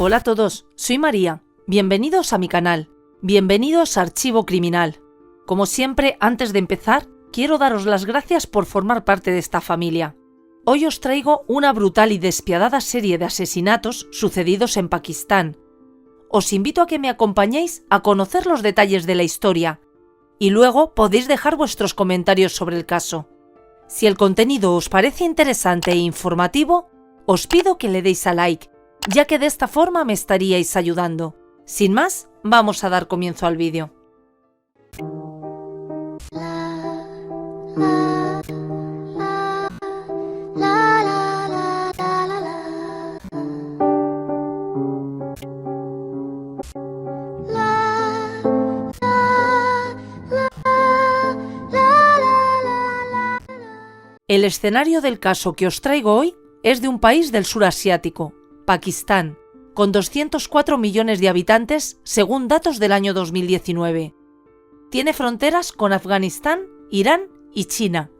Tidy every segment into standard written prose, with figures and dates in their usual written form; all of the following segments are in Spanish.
Hola a todos, soy María. Bienvenidos a mi canal. Bienvenidos a Archivo Criminal. Como siempre, antes de empezar, quiero daros las gracias por formar parte de esta familia. Hoy os traigo una brutal y despiadada serie de asesinatos sucedidos en Pakistán. Os invito a que me acompañéis a conocer los detalles de la historia y luego podéis dejar vuestros comentarios sobre el caso. Si el contenido os parece interesante e informativo, os pido que le deis a like, ya que de esta forma me estaríais ayudando. Sin más, vamos a dar comienzo al vídeo. El escenario del caso que os traigo hoy es de un país del sur asiático, Pakistán, con 204 millones de habitantes según datos del año 2019. Tiene fronteras con Afganistán, Irán y China.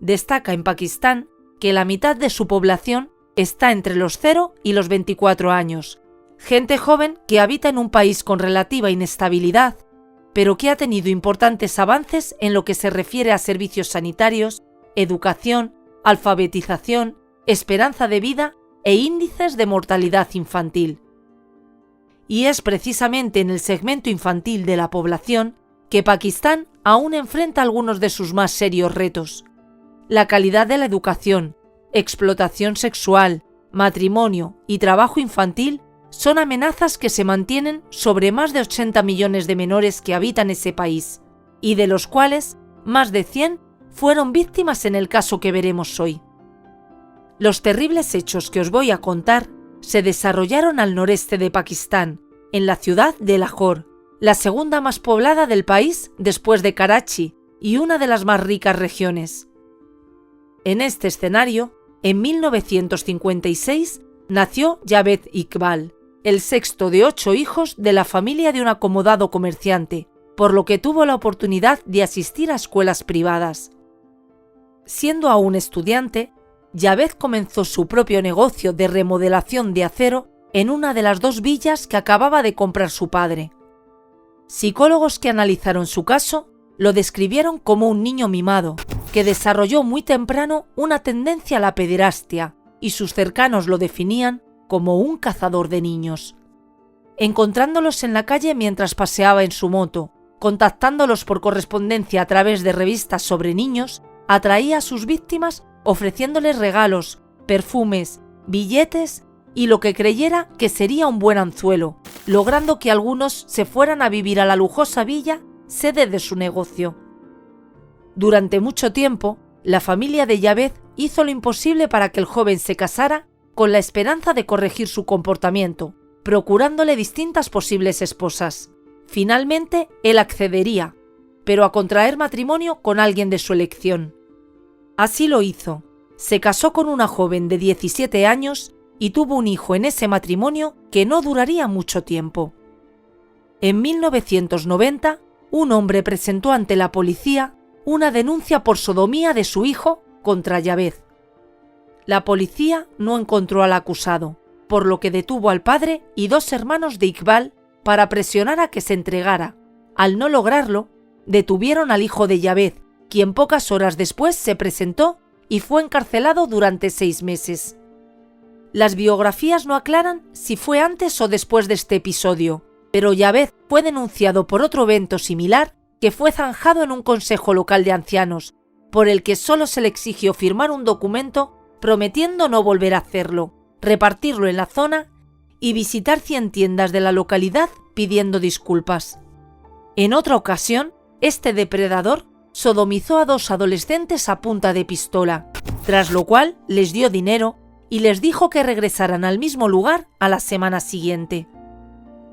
Destaca en Pakistán que la mitad de su población está entre los 0 y los 24 años, gente joven que habita en un país con relativa inestabilidad, pero que ha tenido importantes avances en lo que se refiere a servicios sanitarios, educación, alfabetización, esperanza de vida e índices de mortalidad infantil. Y es precisamente en el segmento infantil de la población que Pakistán aún enfrenta algunos de sus más serios retos. La calidad de la educación, explotación sexual, matrimonio y trabajo infantil son amenazas que se mantienen sobre más de 80 millones de menores que habitan ese país, y de los cuales más de 100 fueron víctimas en el caso que veremos hoy. Los terribles hechos que os voy a contar se desarrollaron al noreste de Pakistán, en la ciudad de Lahore, la segunda más poblada del país después de Karachi y una de las más ricas regiones. En este escenario, en 1956, nació Javed Iqbal, el sexto de 8 hijos de la familia de un acomodado comerciante, por lo que tuvo la oportunidad de asistir a escuelas privadas. Siendo aún estudiante, Javed comenzó su propio negocio de remodelación de acero en una de las 2 villas que acababa de comprar su padre. Psicólogos que analizaron su caso lo describieron como un niño mimado, que desarrolló muy temprano una tendencia a la pederastia, y sus cercanos lo definían como un cazador de niños. Encontrándolos en la calle mientras paseaba en su moto, contactándolos por correspondencia a través de revistas sobre niños, atraía a sus víctimas ofreciéndoles regalos, perfumes, billetes y lo que creyera que sería un buen anzuelo, logrando que algunos se fueran a vivir a la lujosa villa, sede de su negocio. Durante mucho tiempo, la familia de Javed hizo lo imposible para que el joven se casara con la esperanza de corregir su comportamiento, procurándole distintas posibles esposas. Finalmente, él accedería, pero a contraer matrimonio con alguien de su elección. Así lo hizo. Se casó con una joven de 17 años y tuvo un hijo en ese matrimonio que no duraría mucho tiempo. En 1990, un hombre presentó ante la policía una denuncia por sodomía de su hijo contra Javed. La policía no encontró al acusado, por lo que detuvo al padre y 2 hermanos de Iqbal para presionar a que se entregara. Al no lograrlo, detuvieron al hijo de Javed, quien pocas horas después se presentó y fue encarcelado durante 6 meses. Las biografías no aclaran si fue antes o después de este episodio, pero Javed fue denunciado por otro evento similar que fue zanjado en un consejo local de ancianos, por el que solo se le exigió firmar un documento prometiendo no volver a hacerlo, repartirlo en la zona y visitar 100 tiendas de la localidad pidiendo disculpas. En otra ocasión, este depredador sodomizó a 2 adolescentes a punta de pistola, tras lo cual les dio dinero y les dijo que regresaran al mismo lugar a la semana siguiente.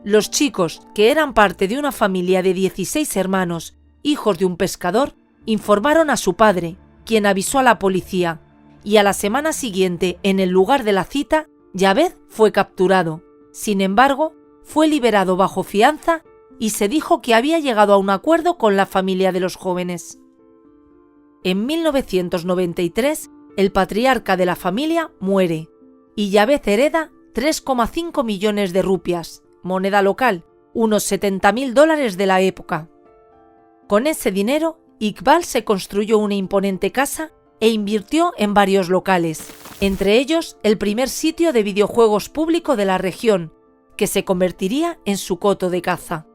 Los chicos, que eran parte de una familia de 16 hermanos, hijos de un pescador, informaron a su padre, quien avisó a la policía, y a la semana siguiente, en el lugar de la cita, Javed fue capturado. Sin embargo, fue liberado bajo fianza y se dijo que había llegado a un acuerdo con la familia de los jóvenes. En 1993, el patriarca de la familia muere y Javed hereda 3,5 millones de rupias, moneda local, unos $70.000 de la época. Con ese dinero, Iqbal se construyó una imponente casa e invirtió en varios locales, entre ellos el primer sitio de videojuegos público de la región, que se convertiría en su coto de caza.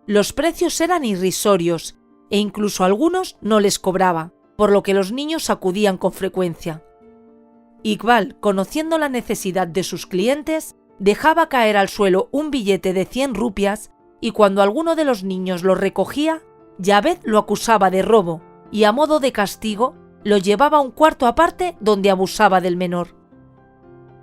Los precios eran irrisorios e incluso a algunos no les cobraba, por lo que los niños acudían con frecuencia. Iqbal, conociendo la necesidad de sus clientes, dejaba caer al suelo un billete de 100 rupias y cuando alguno de los niños lo recogía, Javed lo acusaba de robo y a modo de castigo lo llevaba a un cuarto aparte donde abusaba del menor.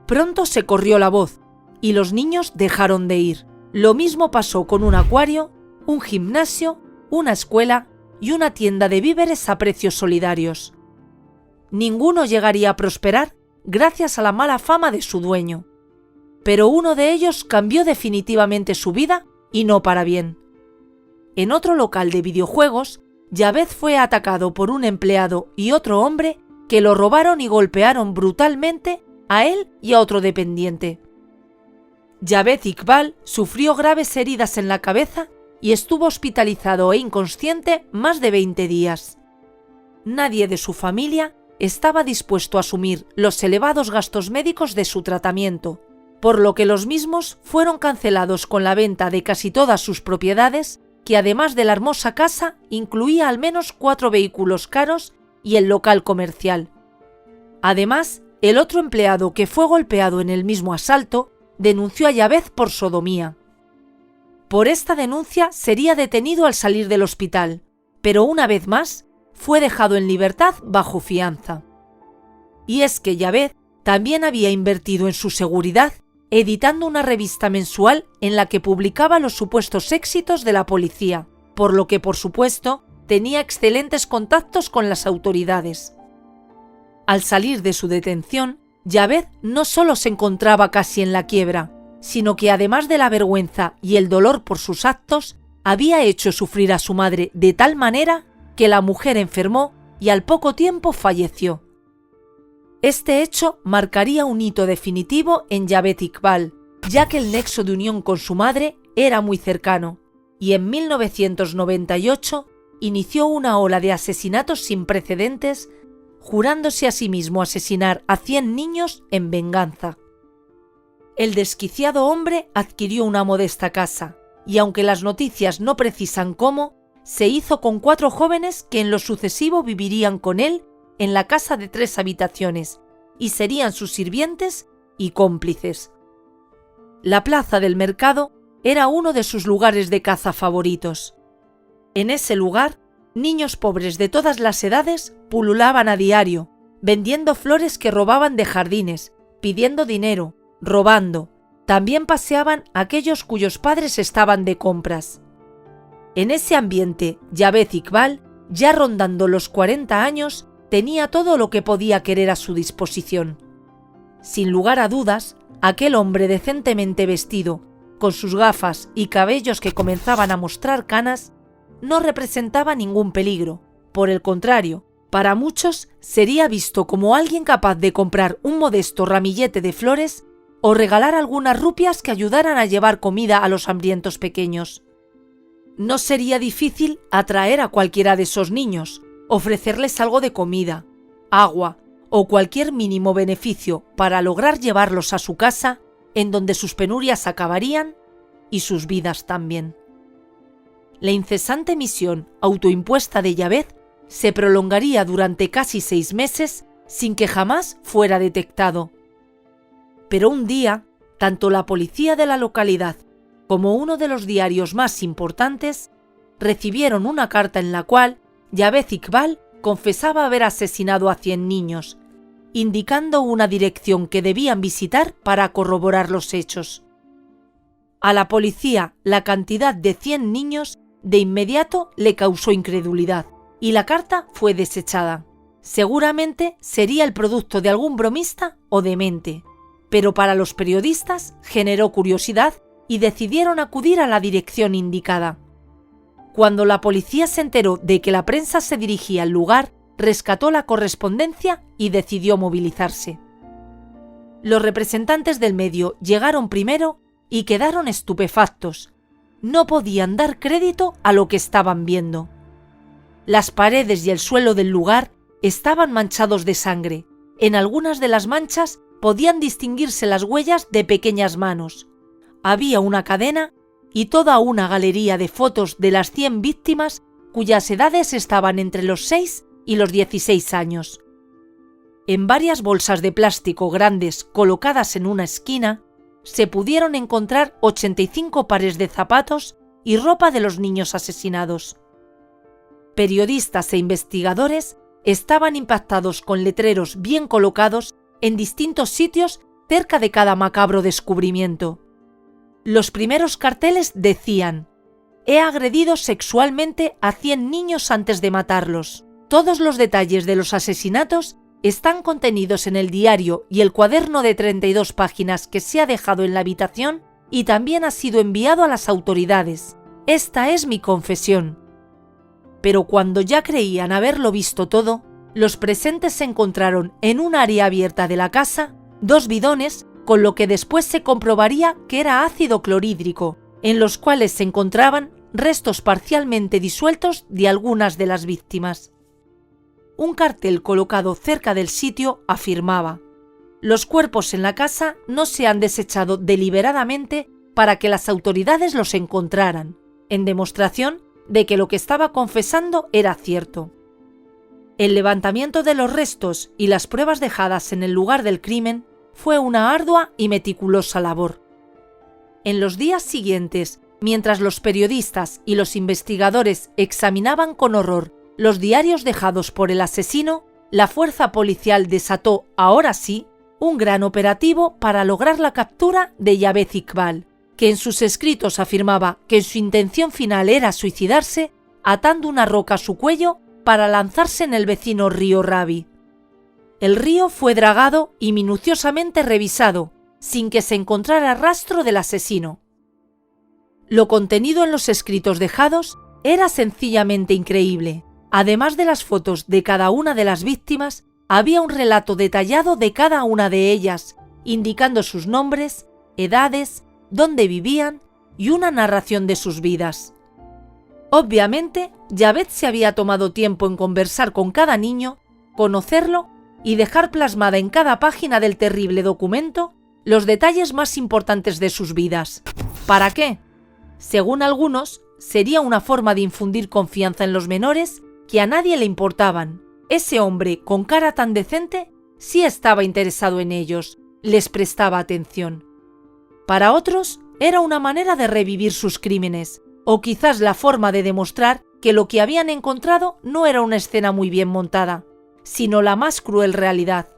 Pronto se corrió la voz y los niños dejaron de ir. Lo mismo pasó con un acuario, un gimnasio, una escuela y una tienda de víveres a precios solidarios. Ninguno llegaría a prosperar gracias a la mala fama de su dueño. Pero uno de ellos cambió definitivamente su vida y no para bien. En otro local de videojuegos, Javed fue atacado por un empleado y otro hombre que lo robaron y golpearon brutalmente a él y a otro dependiente. Javed Iqbal sufrió graves heridas en la cabeza y estuvo hospitalizado e inconsciente más de 20 días. Nadie de su familia estaba dispuesto a asumir los elevados gastos médicos de su tratamiento, por lo que los mismos fueron cancelados con la venta de casi todas sus propiedades, que además de la hermosa casa, incluía al menos 4 vehículos caros y el local comercial. Además, el otro empleado que fue golpeado en el mismo asalto denunció a Javed por sodomía. Por esta denuncia sería detenido al salir del hospital, pero una vez más fue dejado en libertad bajo fianza. Y es que Javed también había invertido en su seguridad editando una revista mensual en la que publicaba los supuestos éxitos de la policía, por lo que, por supuesto, tenía excelentes contactos con las autoridades. Al salir de su detención, Javed no solo se encontraba casi en la quiebra, sino que además de la vergüenza y el dolor por sus actos, había hecho sufrir a su madre de tal manera que la mujer enfermó y al poco tiempo falleció. Este hecho marcaría un hito definitivo en Javed Iqbal, ya que el nexo de unión con su madre era muy cercano, y en 1998 inició una ola de asesinatos sin precedentes, jurándose a sí mismo asesinar a 100 niños en venganza. El desquiciado hombre adquirió una modesta casa, y aunque las noticias no precisan cómo, se hizo con 4 jóvenes que en lo sucesivo vivirían con él en la casa de 3 habitaciones y serían sus sirvientes y cómplices. La plaza del mercado era uno de sus lugares de caza favoritos. En ese lugar, niños pobres de todas las edades pululaban a diario, vendiendo flores que robaban de jardines, pidiendo dinero, robando. También paseaban aquellos cuyos padres estaban de compras. En ese ambiente, Javed Iqbal, ya rondando los 40 años, tenía todo lo que podía querer a su disposición. Sin lugar a dudas, aquel hombre decentemente vestido, con sus gafas y cabellos que comenzaban a mostrar canas, no representaba ningún peligro. Por el contrario, para muchos sería visto como alguien capaz de comprar un modesto ramillete de flores o regalar algunas rupias que ayudaran a llevar comida a los hambrientos pequeños. No sería difícil atraer a cualquiera de esos niños, ofrecerles algo de comida, agua o cualquier mínimo beneficio para lograr llevarlos a su casa, en donde sus penurias acabarían y sus vidas también. La incesante misión autoimpuesta de Javed se prolongaría durante casi 6 meses sin que jamás fuera detectado. Pero un día, tanto la policía de la localidad como uno de los diarios más importantes recibieron una carta en la cual Javed Iqbal confesaba haber asesinado a 100 niños, indicando una dirección que debían visitar para corroborar los hechos. A la policía, la cantidad de 100 niños de inmediato le causó incredulidad y la carta fue desechada. Seguramente sería el producto de algún bromista o demente, pero para los periodistas generó curiosidad y decidieron acudir a la dirección indicada. Cuando la policía se enteró de que la prensa se dirigía al lugar, rescató la correspondencia y decidió movilizarse. Los representantes del medio llegaron primero y quedaron estupefactos. No podían dar crédito a lo que estaban viendo. Las paredes y el suelo del lugar estaban manchados de sangre. En algunas de las manchas podían distinguirse las huellas de pequeñas manos. Había una cadena y toda una galería de fotos de las 100 víctimas cuyas edades estaban entre los 6 y los 16 años. En varias bolsas de plástico grandes colocadas en una esquina, se pudieron encontrar 85 pares de zapatos y ropa de los niños asesinados. Periodistas e investigadores estaban impactados con letreros bien colocados en distintos sitios cerca de cada macabro descubrimiento. Los primeros carteles decían: «He agredido sexualmente a 100 niños antes de matarlos». Todos los detalles de los asesinatos están contenidos en el diario y el cuaderno de 32 páginas que se ha dejado en la habitación y también ha sido enviado a las autoridades. Esta es mi confesión. Pero cuando ya creían haberlo visto todo, los presentes se encontraron en un área abierta de la casa 2 bidones, con lo que después se comprobaría que era ácido clorhídrico, en los cuales se encontraban restos parcialmente disueltos de algunas de las víctimas. Un cartel colocado cerca del sitio afirmaba: «Los cuerpos en la casa no se han desechado deliberadamente para que las autoridades los encontraran», en demostración de que lo que estaba confesando era cierto. El levantamiento de los restos y las pruebas dejadas en el lugar del crimen fue una ardua y meticulosa labor. En los días siguientes, mientras los periodistas y los investigadores examinaban con horror los diarios dejados por el asesino, la fuerza policial desató, ahora sí, un gran operativo para lograr la captura de Javed Iqbal, que en sus escritos afirmaba que su intención final era suicidarse atando una roca a su cuello para lanzarse en el vecino río Ravi. El río fue dragado y minuciosamente revisado, sin que se encontrara rastro del asesino. Lo contenido en los escritos dejados era sencillamente increíble. Además de las fotos de cada una de las víctimas, había un relato detallado de cada una de ellas, indicando sus nombres, edades, dónde vivían y una narración de sus vidas. Obviamente, Javed se había tomado tiempo en conversar con cada niño, conocerlo y dejar plasmada en cada página del terrible documento los detalles más importantes de sus vidas. ¿Para qué? Según algunos, sería una forma de infundir confianza en los menores que a nadie le importaban. Ese hombre con cara tan decente sí estaba interesado en ellos, les prestaba atención. Para otros, era una manera de revivir sus crímenes, o quizás la forma de demostrar que lo que habían encontrado no era una escena muy bien montada, sino la más cruel realidad.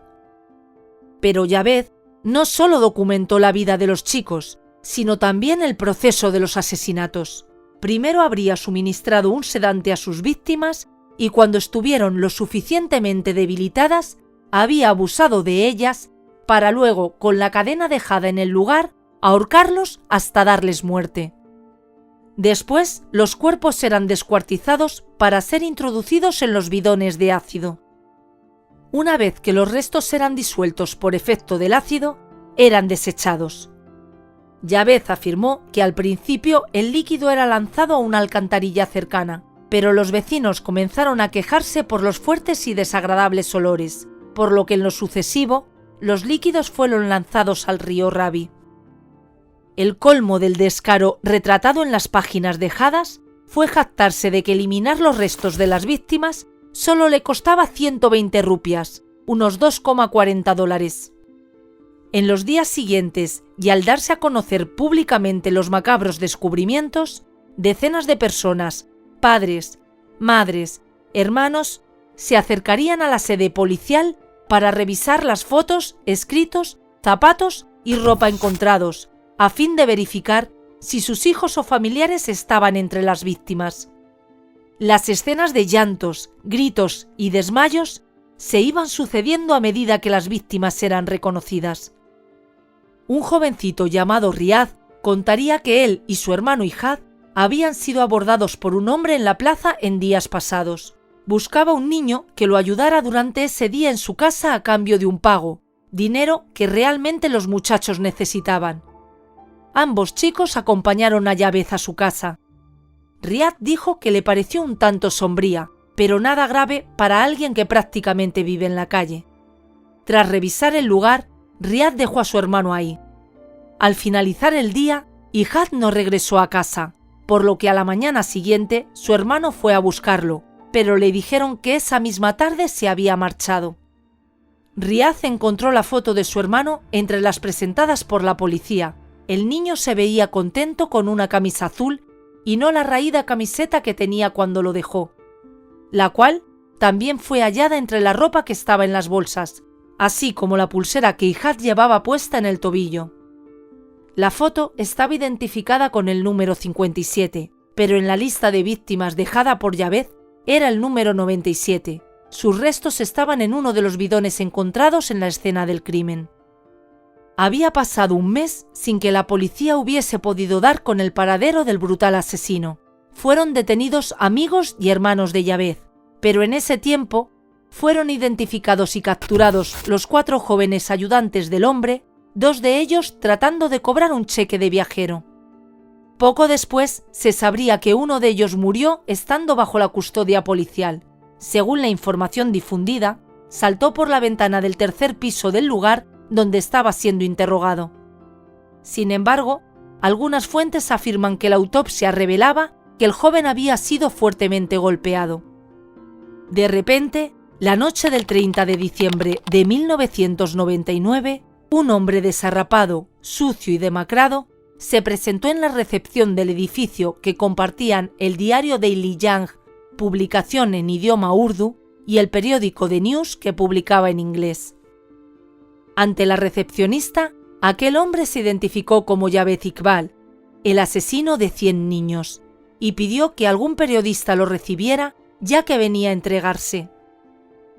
Pero Javed no solo documentó la vida de los chicos, sino también el proceso de los asesinatos. Primero habría suministrado un sedante a sus víctimas y cuando estuvieron lo suficientemente debilitadas, había abusado de ellas para luego, con la cadena dejada en el lugar, ahorcarlos hasta darles muerte. Después, los cuerpos eran descuartizados para ser introducidos en los bidones de ácido. Una vez que los restos eran disueltos por efecto del ácido, eran desechados. Javed afirmó que al principio el líquido era lanzado a una alcantarilla cercana, pero los vecinos comenzaron a quejarse por los fuertes y desagradables olores, por lo que en lo sucesivo, los líquidos fueron lanzados al río Ravi. El colmo del descaro retratado en las páginas dejadas fue jactarse de que eliminar los restos de las víctimas solo le costaba 120 rupias, unos $2,40. En los días siguientes, y al darse a conocer públicamente los macabros descubrimientos, decenas de personas, padres, madres, hermanos, se acercarían a la sede policial para revisar las fotos, escritos, zapatos y ropa encontrados, a fin de verificar si sus hijos o familiares estaban entre las víctimas. Las escenas de llantos, gritos y desmayos se iban sucediendo a medida que las víctimas eran reconocidas. Un jovencito llamado Riad contaría que él y su hermano Ihad habían sido abordados por un hombre en la plaza en días pasados. Buscaba un niño que lo ayudara durante ese día en su casa a cambio de un pago, dinero que realmente los muchachos necesitaban. Ambos chicos acompañaron a Javed a su casa. Riad dijo que le pareció un tanto sombría, pero nada grave para alguien que prácticamente vive en la calle. Tras revisar el lugar, Riad dejó a su hermano ahí. Al finalizar el día, Ihad no regresó a casa, por lo que a la mañana siguiente su hermano fue a buscarlo, pero le dijeron que esa misma tarde se había marchado. Riad encontró la foto de su hermano entre las presentadas por la policía. El niño se veía contento con una camisa azul y no la raída camiseta que tenía cuando lo dejó, la cual también fue hallada entre la ropa que estaba en las bolsas, así como la pulsera que Ihad llevaba puesta en el tobillo. La foto estaba identificada con el número 57, pero en la lista de víctimas dejada por Javed era el número 97. Sus restos estaban en uno de los bidones encontrados en la escena del crimen. Había pasado un mes sin que la policía hubiese podido dar con el paradero del brutal asesino. Fueron detenidos amigos y hermanos de Javed, pero en ese tiempo fueron identificados y capturados los 4 jóvenes ayudantes del hombre, 2 de ellos tratando de cobrar un cheque de viajero. Poco después se sabría que uno de ellos murió estando bajo la custodia policial. Según la información difundida, saltó por la ventana del 3er piso del lugar donde estaba siendo interrogado. Sin embargo, algunas fuentes afirman que la autopsia revelaba que el joven había sido fuertemente golpeado. De repente, la noche del 30 de diciembre de 1999, un hombre desarrapado, sucio y demacrado se presentó en la recepción del edificio que compartían el diario Daily Jang, publicación en idioma urdu, y el periódico The News, que publicaba en inglés. Ante la recepcionista, aquel hombre se identificó como Javed Iqbal, el asesino de 100 niños, y pidió que algún periodista lo recibiera, ya que venía a entregarse.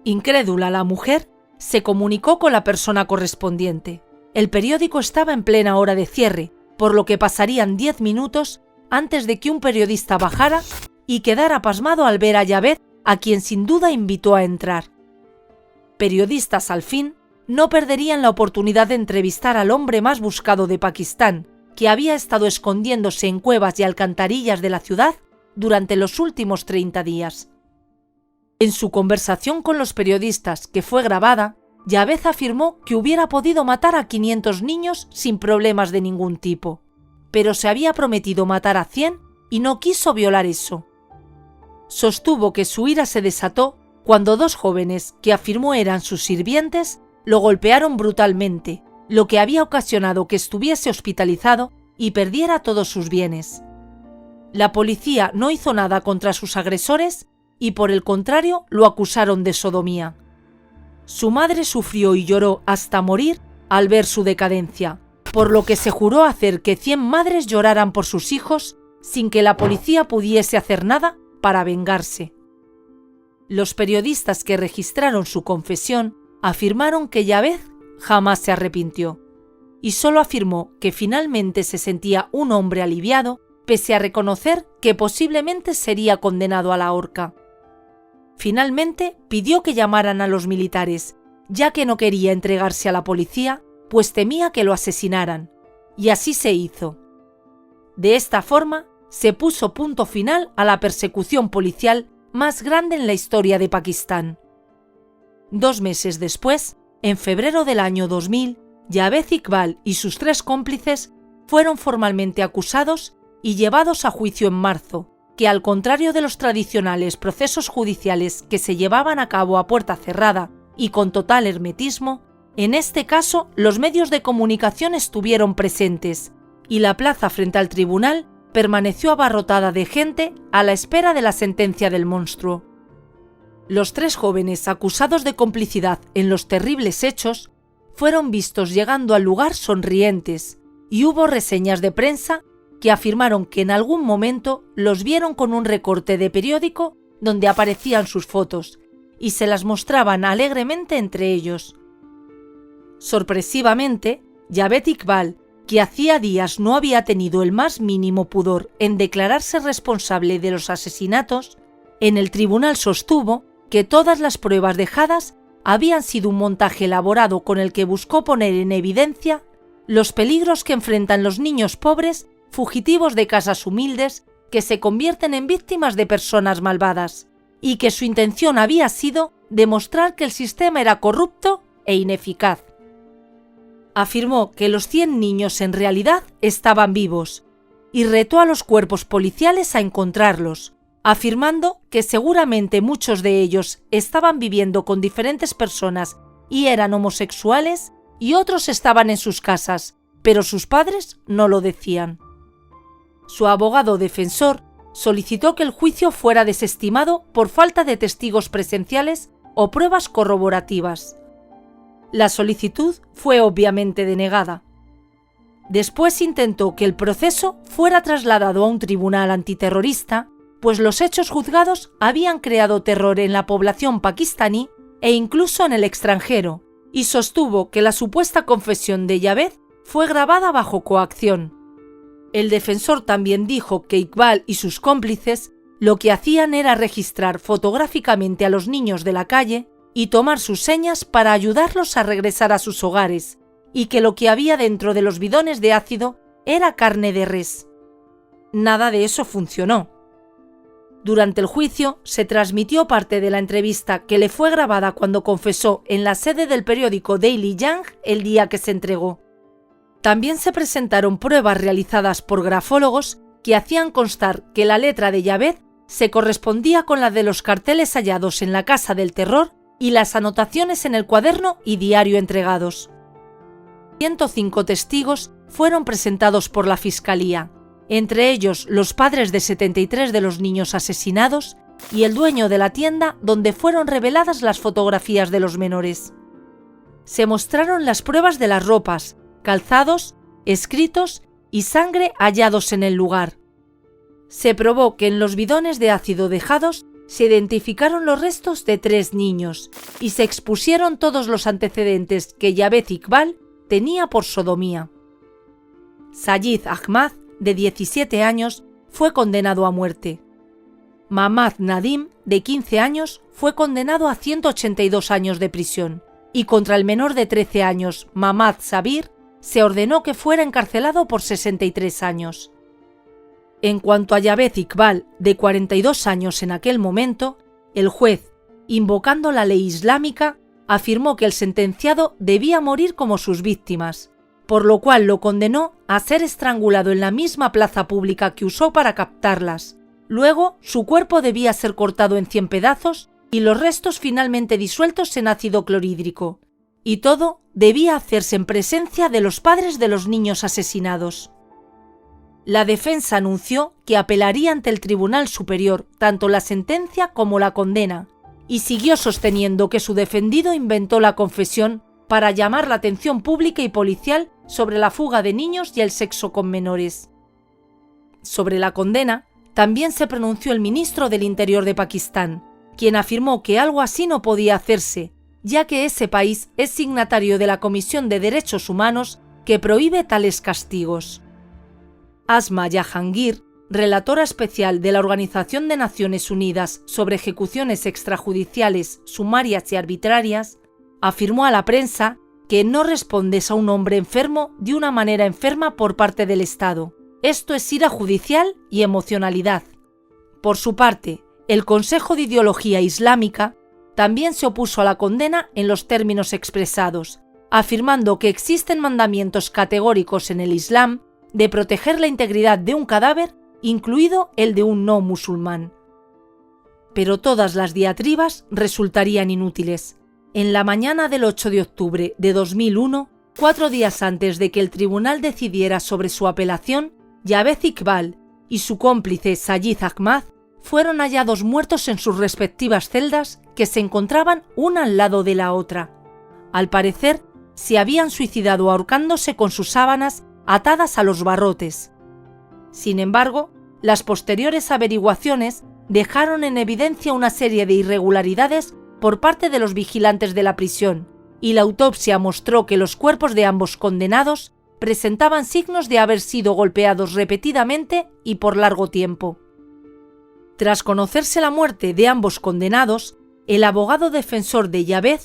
Incrédula, la mujer se comunicó con la persona correspondiente. El periódico estaba en plena hora de cierre, por lo que pasarían 10 minutos antes de que un periodista bajara y quedara pasmado al ver a Javed, a quien sin duda invitó a entrar. Periodistas, al fin, no perderían la oportunidad de entrevistar al hombre más buscado de Pakistán, que había estado escondiéndose en cuevas y alcantarillas de la ciudad durante los últimos 30 días. En su conversación con los periodistas, que fue grabada, Javed afirmó que hubiera podido matar a 500 niños sin problemas de ningún tipo, pero se había prometido matar a 100 y no quiso violar eso. Sostuvo que su ira se desató cuando 2 jóvenes, que afirmó eran sus sirvientes, lo golpearon brutalmente, lo que había ocasionado que estuviese hospitalizado y perdiera todos sus bienes. La policía no hizo nada contra sus agresores y, por el contrario, lo acusaron de sodomía. Su madre sufrió y lloró hasta morir al ver su decadencia, por lo que se juró hacer que 100 madres lloraran por sus hijos sin que la policía pudiese hacer nada para vengarse. Los periodistas que registraron su confesión afirmaron que Javed jamás se arrepintió y solo afirmó que finalmente se sentía un hombre aliviado pese a reconocer que posiblemente sería condenado a la horca. Finalmente pidió que llamaran a los militares, ya que no quería entregarse a la policía, pues temía que lo asesinaran, y así se hizo. De esta forma, se puso punto final a la persecución policial más grande en la historia de Pakistán. 2 meses después, en febrero del año 2000, Javed Iqbal y sus 3 cómplices fueron formalmente acusados y llevados a juicio en marzo, que al contrario de los tradicionales procesos judiciales que se llevaban a cabo a puerta cerrada y con total hermetismo, en este caso los medios de comunicación estuvieron presentes y la plaza frente al tribunal permaneció abarrotada de gente a la espera de la sentencia del monstruo. Los 3 jóvenes acusados de complicidad en los terribles hechos fueron vistos llegando al lugar sonrientes y hubo reseñas de prensa que afirmaron que en algún momento los vieron con un recorte de periódico donde aparecían sus fotos y se las mostraban alegremente entre ellos. Sorpresivamente, Javed Iqbal, que hacía días no había tenido el más mínimo pudor en declararse responsable de los asesinatos, en el tribunal sostuvo que todas las pruebas dejadas habían sido un montaje elaborado con el que buscó poner en evidencia los peligros que enfrentan los niños pobres, fugitivos de casas humildes, que se convierten en víctimas de personas malvadas, y que su intención había sido demostrar que el sistema era corrupto e ineficaz. Afirmó que los 100 niños en realidad estaban vivos, y retó a los cuerpos policiales a encontrarlos, afirmando que seguramente muchos de ellos estaban viviendo con diferentes personas y eran homosexuales, y otros estaban en sus casas, pero sus padres no lo decían. Su abogado defensor solicitó que el juicio fuera desestimado por falta de testigos presenciales o pruebas corroborativas. La solicitud fue obviamente denegada. Después intentó que el proceso fuera trasladado a un tribunal antiterrorista, pues los hechos juzgados habían creado terror en la población pakistaní e incluso en el extranjero, y sostuvo que la supuesta confesión de Javed fue grabada bajo coacción. El defensor también dijo que Iqbal y sus cómplices lo que hacían era registrar fotográficamente a los niños de la calle y tomar sus señas para ayudarlos a regresar a sus hogares, y que lo que había dentro de los bidones de ácido era carne de res. Nada de eso funcionó. Durante el juicio se transmitió parte de la entrevista que le fue grabada cuando confesó en la sede del periódico Daily Jang el día que se entregó. También se presentaron pruebas realizadas por grafólogos que hacían constar que la letra de Javed se correspondía con la de los carteles hallados en la Casa del Terror y las anotaciones en el cuaderno y diario entregados. 105 testigos fueron presentados por la Fiscalía, entre ellos los padres de 73 de los niños asesinados y el dueño de la tienda donde fueron reveladas las fotografías de los menores. Se mostraron las pruebas de las ropas, calzados, escritos y sangre hallados en el lugar. Se probó que en los bidones de ácido dejados se identificaron los restos de 3 niños y se expusieron todos los antecedentes que Javed Iqbal tenía por sodomía. Sajid Ahmad, de 17 años, fue condenado a muerte. Mamad Nadim, de 15 años, fue condenado a 182 años de prisión, y contra el menor de 13 años, Mamad Sabir, se ordenó que fuera encarcelado por 63 años. En cuanto a Javed Iqbal, de 42 años en aquel momento, el juez, invocando la ley islámica, afirmó que el sentenciado debía morir como sus víctimas, por lo cual lo condenó a ser estrangulado en la misma plaza pública que usó para captarlas. Luego, su cuerpo debía ser cortado en 100 pedazos y los restos finalmente disueltos en ácido clorhídrico. Y todo debía hacerse en presencia de los padres de los niños asesinados. La defensa anunció que apelaría ante el Tribunal Superior tanto la sentencia como la condena, y siguió sosteniendo que su defendido inventó la confesión para llamar la atención pública y policial sobre la fuga de niños y el sexo con menores. Sobre la condena, también se pronunció el ministro del Interior de Pakistán, quien afirmó que algo así no podía hacerse, ya que ese país es signatario de la Comisión de Derechos Humanos que prohíbe tales castigos. Asma Jahangir, relatora especial de la Organización de Naciones Unidas sobre ejecuciones extrajudiciales, sumarias y arbitrarias, afirmó a la prensa que no respondes a un hombre enfermo de una manera enferma por parte del Estado. Esto es ira judicial y emocionalidad. Por su parte, el Consejo de Ideología Islámica también se opuso a la condena en los términos expresados, afirmando que existen mandamientos categóricos en el Islam de proteger la integridad de un cadáver, incluido el de un no musulmán. Pero todas las diatribas resultarían inútiles. En la mañana del 8 de octubre de 2001, 4 días antes de que el tribunal decidiera sobre su apelación, Javed Iqbal y su cómplice Sajid Ahmad fueron hallados muertos en sus respectivas celdas, que se encontraban una al lado de la otra. Al parecer, se habían suicidado ahorcándose con sus sábanas atadas a los barrotes. Sin embargo, las posteriores averiguaciones dejaron en evidencia una serie de irregularidades por parte de los vigilantes de la prisión, y la autopsia mostró que los cuerpos de ambos condenados presentaban signos de haber sido golpeados repetidamente y por largo tiempo. Tras conocerse la muerte de ambos condenados, el abogado defensor de Javed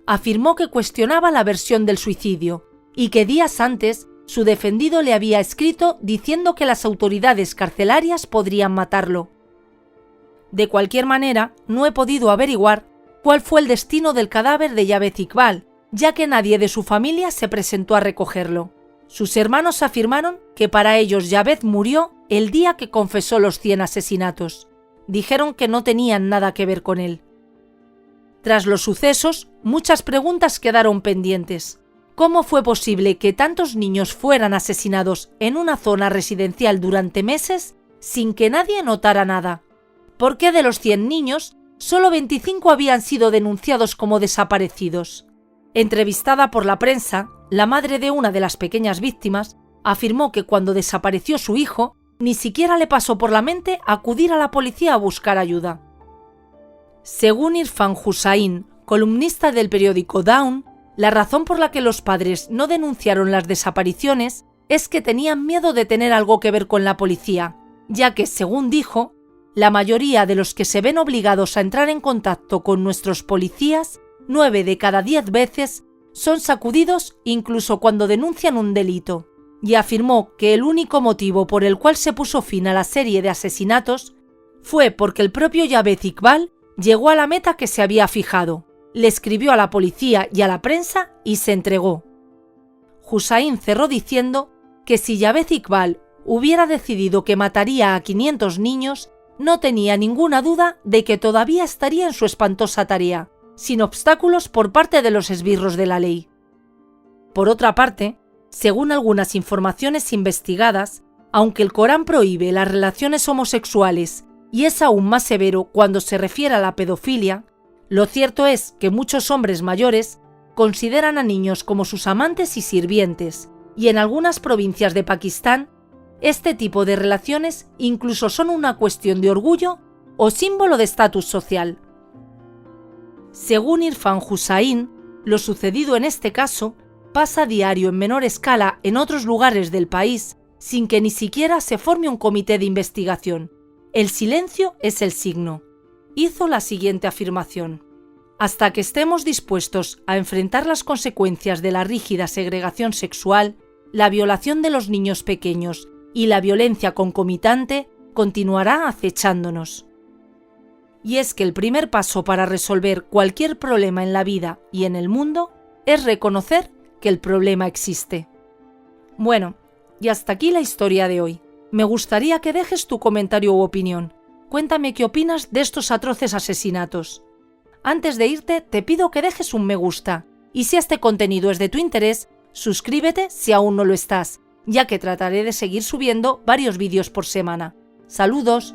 afirmó que cuestionaba la versión del suicidio y que días antes su defendido le había escrito diciendo que las autoridades carcelarias podrían matarlo. De cualquier manera, no he podido averiguar cuál fue el destino del cadáver de Javed Iqbal, ya que nadie de su familia se presentó a recogerlo. Sus hermanos afirmaron que para ellos Javed murió el día que confesó los 100 asesinatos. Dijeron que no tenían nada que ver con él. Tras los sucesos, muchas preguntas quedaron pendientes. ¿Cómo fue posible que tantos niños fueran asesinados en una zona residencial durante meses sin que nadie notara nada? ¿Por qué de los 100 niños, solo 25 habían sido denunciados como desaparecidos? Entrevistada por la prensa, la madre de una de las pequeñas víctimas afirmó que cuando desapareció su hijo, ni siquiera le pasó por la mente acudir a la policía a buscar ayuda. Según Irfan Hussain, columnista del periódico Dawn, la razón por la que los padres no denunciaron las desapariciones es que tenían miedo de tener algo que ver con la policía, ya que, según dijo, la mayoría de los que se ven obligados a entrar en contacto con nuestros policías, 9 de cada 10 veces, son sacudidos incluso cuando denuncian un delito, y afirmó que el único motivo por el cual se puso fin a la serie de asesinatos fue porque el propio Javed Iqbal llegó a la meta que se había fijado, le escribió a la policía y a la prensa y se entregó. Hussain cerró diciendo que si Javed Iqbal hubiera decidido que mataría a 500 niños, no tenía ninguna duda de que todavía estaría en su espantosa tarea, sin obstáculos por parte de los esbirros de la ley. Por otra parte, según algunas informaciones investigadas, aunque el Corán prohíbe las relaciones homosexuales y es aún más severo cuando se refiere a la pedofilia, lo cierto es que muchos hombres mayores consideran a niños como sus amantes y sirvientes, y en algunas provincias de Pakistán, este tipo de relaciones incluso son una cuestión de orgullo o símbolo de estatus social. Según Irfan Hussain, lo sucedido en este caso pasa a diario en menor escala en otros lugares del país sin que ni siquiera se forme un comité de investigación. El silencio es el signo. Hizo la siguiente afirmación: hasta que estemos dispuestos a enfrentar las consecuencias de la rígida segregación sexual, la violación de los niños pequeños y la violencia concomitante continuará acechándonos. Y es que el primer paso para resolver cualquier problema en la vida y en el mundo es reconocer que el problema existe. Bueno, y hasta aquí la historia de hoy. Me gustaría que dejes tu comentario u opinión. Cuéntame qué opinas de estos atroces asesinatos. Antes de irte, te pido que dejes un me gusta. Y si este contenido es de tu interés, suscríbete si aún no lo estás, ya que trataré de seguir subiendo varios vídeos por semana. ¡Saludos!